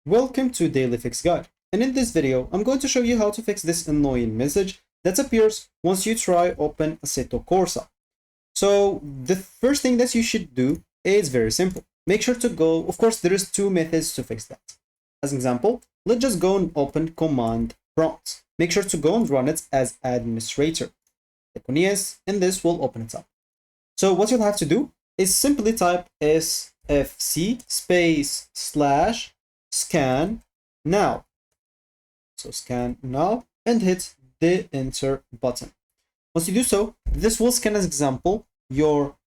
Welcome to Daily Fix Guide, and in this video I'm going to show you how to fix this annoying message that appears once you try open Assetto Corsa. So the first thing that you should do is very simple. Make sure to go, of course there is two methods to fix that. As an example, let's just go and open command prompt. Make sure to go and run it as administrator. Click on yes, and this will open it up. So what you'll have to do is simply type sfc space / scan now. So scan now and hit the enter button. Once you do so, this will scan as example your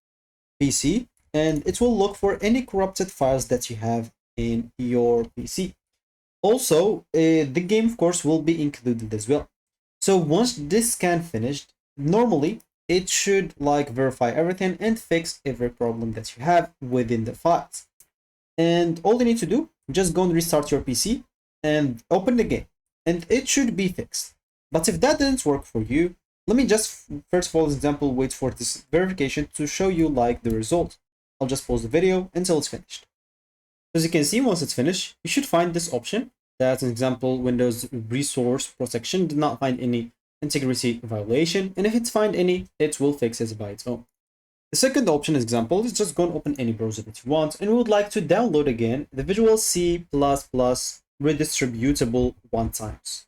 PC and it will look for any corrupted files that you have in your PC. Also, the game of course will be included as well. So once this scan finished, normally it should verify everything and fix every problem that you have within the files. And all you need to do, just go and restart your PC and open the game and it should be fixed. But if that didn't work for you, let me just first of all, as example, wait for this verification to show you the result. I'll just pause the video until it's finished. As you can see, once it's finished, you should find this option. That's an example, Windows Resource Protection did not find any integrity violation, and if it's find any, it will fix it by its own. The second option, as example, is just go and open any browser that you want, and we would like to download again the Visual C++ redistributable runtimes.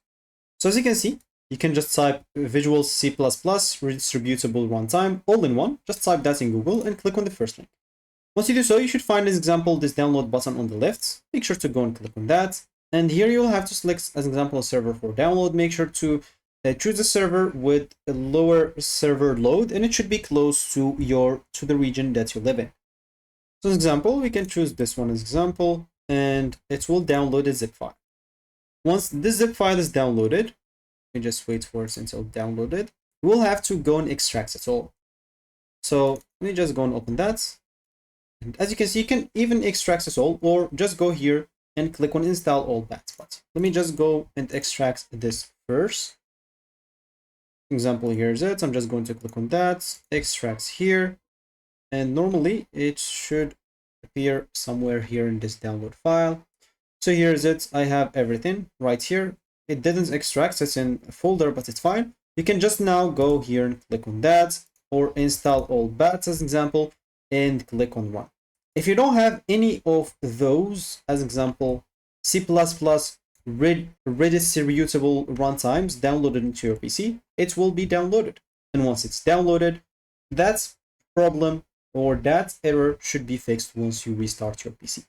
So as you can see, you can just type Visual C++ redistributable runtime all in one. Just type that in Google and click on the first link. Once you do so, you should find, as example, this download button on the left. Make sure to go and click on that. And here you'll have to select, as example, a server for download. Make sure to choose a server with a lower server load, and it should be close to the region that you live in. So as example, we can choose this one as example, and it will download a zip file. Once this zip file is downloaded, you just wait for it until downloaded. We'll have to go and extract it all. So let me just go and open that. And as you can see, you can even extract it all, or just go here and click on install all bats. But let me just go and extract this first. Example, here's it. I'm just going to click on that, extracts here, and normally it should appear somewhere here in this download file. So here's it. I have everything right here. It didn't extract, it's in a folder, but it's fine. You can just now go here and click on that, or install all bats as example, and click on run. If you don't have any of those, as example, C++ redistributable runtimes downloaded into your PC, it will be downloaded. And once it's downloaded, that problem or that error should be fixed once you restart your PC.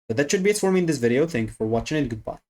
So that should be it for me in this video. Thank you for watching and goodbye.